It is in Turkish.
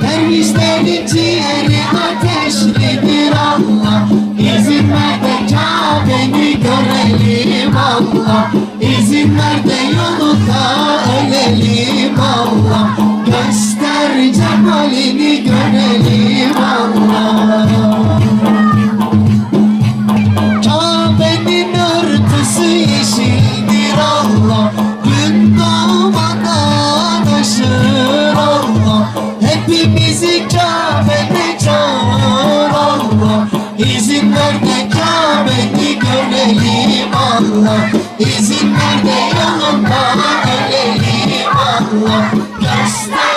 Dervişlerin ciğeri ateşlidir Allah. İzin ver de Kabe'ni görelim Allah. İzin ver de yolunda ölelim Allah. Göster cemalini görelim Allah. Kabe'nin örtüsü yeşildir Allah. Gün doğmadan ışır Allah. Hepimizi Kabe'de çağır Allah. İzin ver de Kabe'ni görelim Allah. İzin ver de yolunda ölelim Allah. Göster